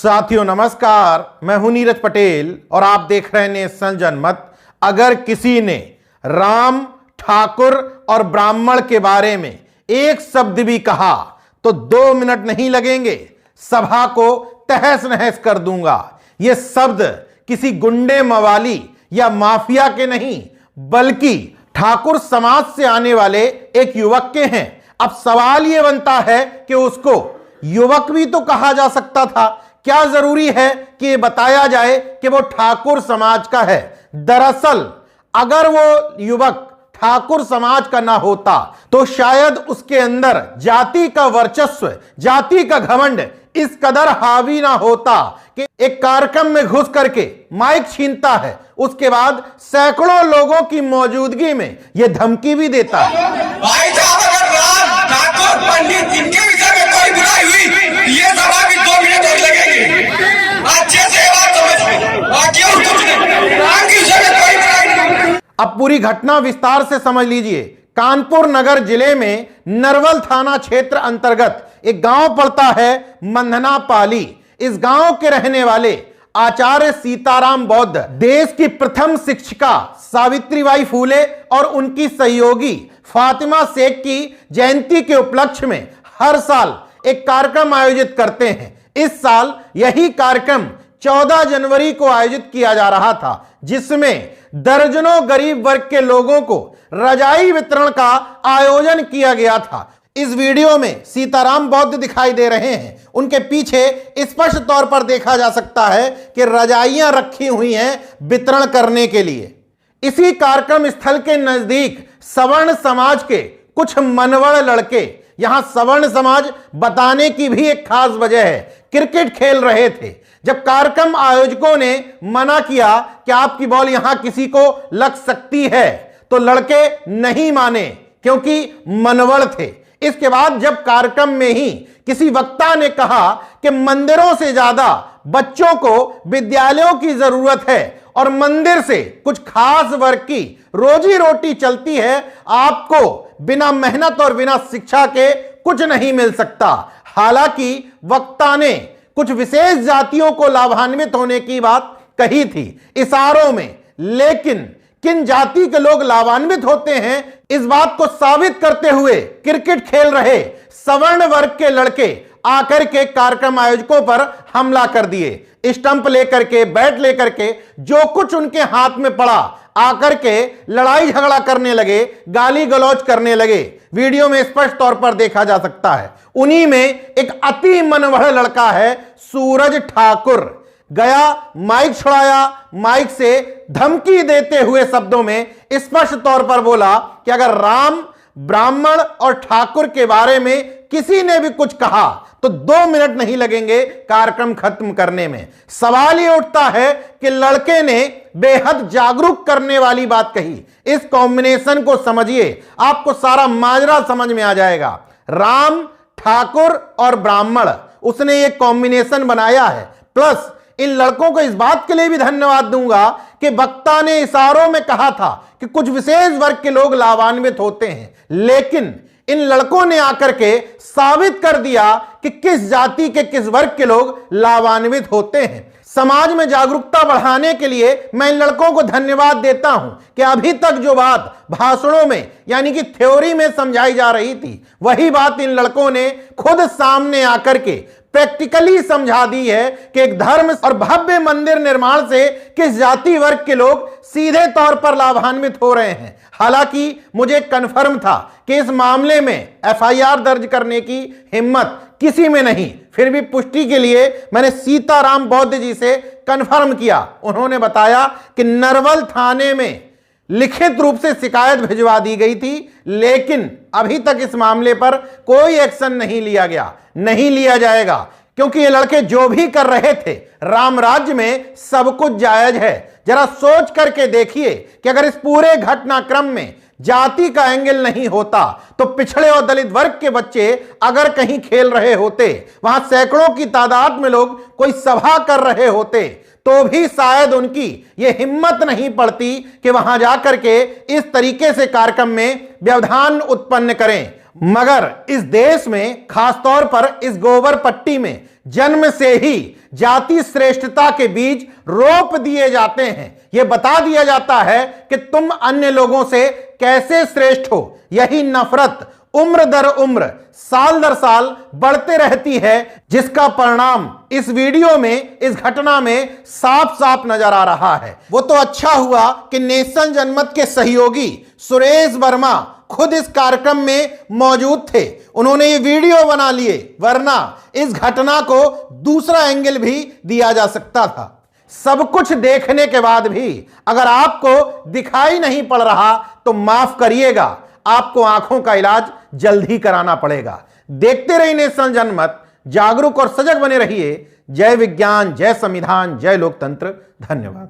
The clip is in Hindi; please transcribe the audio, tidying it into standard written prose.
साथियों नमस्कार, मैं हूं नीरज पटेल और आप देख रहे हैं नेशन जनमत। अगर किसी ने राम, ठाकुर और ब्राह्मण के बारे में एक शब्द भी कहा तो 2 मिनट नहीं लगेंगे, सभा को तहस नहस कर दूंगा। ये शब्द किसी गुंडे मवाली या माफिया के नहीं बल्कि ठाकुर समाज से आने वाले एक युवक के हैं। अब सवाल यह बनता है कि उसको युवक भी तो कहा जा सकता था, क्या जरूरी है कि ये बताया जाए कि वो ठाकुर समाज का है। दरअसल अगर वो युवक ठाकुर समाज का ना होता तो शायद उसके अंदर जाति का वर्चस्व, जाति का घमंड इस कदर हावी ना होता कि एक कार्यक्रम में घुस करके माइक छीनता है, उसके बाद सैकड़ों लोगों की मौजूदगी में यह धमकी भी देता है। भाई साहब, अगर राम, ठाकुर, पंडित इनके विषय में कोई बुराई हुई, ये सभा भी 2 मिनट और लगेगी। अच्छे से बात समझ, बाकी और कुछ नहीं। राम के विषय में कोई बुराई नहीं। अब पूरी घटना विस्तार से समझ लीजिए। कानपुर नगर जिले में नरवल थाना क्षेत्र अंतर्गत एक गांव पड़ता है मंधना पाली। इस गांव के रहने वाले आचार्य सीताराम बौद्ध देश की प्रथम शिक्षिका सावित्रीबाई फूले और उनकी सहयोगी फातिमा शेख की जयंती के उपलक्ष्य में हर साल एक कार्यक्रम आयोजित करते हैं। इस साल यही कार्यक्रम 14 जनवरी को आयोजित किया जा रहा था, जिसमें दर्जनों गरीब वर्ग के लोगों को रजाई वितरण का आयोजन किया गया था। इस वीडियो में सीताराम बौद्ध दिखाई दे रहे हैं। उनके पीछे स्पष्ट तौर पर देखा जा सकता है कि रजाइयां रखी हुई हैं वितरण करने के लिए। इसी कार्यक्रम स्थल के नजदीक सवर्ण समाज के कुछ मनवड़ लड़के, यहां सवर्ण समाज बताने की भी एक खास वजह है, क्रिकेट खेल रहे थे। जब कार्यक्रम आयोजकों ने मना किया कि आपकी बॉल यहां किसी को लग सकती है तो लड़के नहीं माने क्योंकि मनवड़ थे। इसके बाद जब कार्यक्रम में ही किसी वक्ता ने कहा कि मंदिरों से ज्यादा बच्चों को विद्यालयों की जरूरत है और मंदिर से कुछ खास वर्ग की रोजी रोटी चलती है, आपको बिना मेहनत और बिना शिक्षा के कुछ नहीं मिल सकता। हालांकि वक्ता ने कुछ विशेष जातियों को लाभान्वित होने की बात कही थी इशारों में, लेकिन किन जाति के लोग लाभान्वित होते हैं इस बात को साबित करते हुए क्रिकेट खेल रहे सवर्ण वर्ग के लड़के आकर के कार्यक्रम आयोजकों पर हमला कर दिए। स्टंप लेकर के, बैट लेकर के, जो कुछ उनके हाथ में पड़ा आकर के लड़ाई झगड़ा करने लगे, गाली गलौज करने लगे। वीडियो में स्पष्ट तौर पर देखा जा सकता है। उन्हीं में एक अति मनवड़ लड़का है सूरज ठाकुर, गया माइक छुड़ाया, माइक से धमकी देते हुए शब्दों में स्पष्ट तौर पर बोला कि अगर राम, ब्राह्मण और ठाकुर के बारे में किसी ने भी कुछ कहा तो 2 मिनट नहीं लगेंगे कार्यक्रम खत्म करने में। सवाल ये उठता है कि लड़के ने बेहद जागरूक करने वाली बात कही। इस कॉम्बिनेशन को समझिए, आपको सारा माजरा समझ में आ जाएगा। राम, ठाकुर और ब्राह्मण, उसने ये कॉम्बिनेशन बनाया है। प्लस इन लड़कों को इस बात के लिए भी धन्यवाद दूंगा कि वक्ता ने इशारों में कहा था कि कुछ विशेष वर्ग के लोग लाभान्वित होते हैं, लेकिन इन लड़कों ने आकर के साबित कर दिया कि किस जाति के, किस वर्ग के लोग लाभान्वित होते हैं। समाज में जागरूकता बढ़ाने के लिए मैं इन लड़कों को धन्यवाद देता हूं कि अभी तक जो बात भाषणों में यानी कि थ्योरी में समझाई जा रही थी, वही बात इन लड़कों ने खुद सामने आकर के प्रैक्टिकली समझा दी है कि एक धर्म और भव्य मंदिर निर्माण से किस जाति वर्ग के लोग सीधे तौर पर लाभान्वित हो रहे हैं। हालांकि मुझे कन्फर्म था कि इस मामले में एफआईआर दर्ज करने की हिम्मत किसी में नहीं, फिर भी पुष्टि के लिए मैंने सीताराम बौद्ध जी से कन्फर्म किया। उन्होंने बताया कि नरवल थाने में लिखित रूप से शिकायत भिजवा दी गई थी, लेकिन अभी तक इस मामले पर कोई एक्शन नहीं लिया गया, नहीं लिया जाएगा, क्योंकि ये लड़के जो भी कर रहे थे राम राज्य में सब कुछ जायज है। जरा सोच करके देखिए कि अगर इस पूरे घटनाक्रम में जाति का एंगल नहीं होता तो पिछड़े और दलित वर्ग के बच्चे अगर कहीं खेल रहे होते, वहां सैकड़ों की तादाद में लोग कोई सभा कर रहे होते, तो भी शायद उनकी ये हिम्मत नहीं पड़ती कि वहां जाकर के इस तरीके से कार्यक्रम में व्यवधान उत्पन्न करें। मगर इस देश में, खासतौर पर इस गोबर पट्टी में, जन्म से ही जाति श्रेष्ठता के बीज रोप दिए जाते हैं। यह बता दिया जाता है कि तुम अन्य लोगों से कैसे श्रेष्ठ हो। यही नफरत उम्र दर उम्र, साल दर साल बढ़ते रहती है, जिसका परिणाम इस वीडियो में, इस घटना में साफ साफ नजर आ रहा है। वो तो अच्छा हुआ कि नेशन जनमत के सहयोगी सुरेश वर्मा खुद इस कार्यक्रम में मौजूद थे, उन्होंने ये वीडियो बना लिए, वरना इस घटना को दूसरा एंगल भी दिया जा सकता था। सब कुछ देखने के बाद भी अगर आपको दिखाई नहीं पड़ रहा तो माफ करिएगा, आपको आंखों का इलाज जल्द ही कराना पड़ेगा। देखते रहिए नेशन जनमत, जागरूक और सजग बने रहिए। जय विज्ञान, जय संविधान, जय लोकतंत्र। धन्यवाद।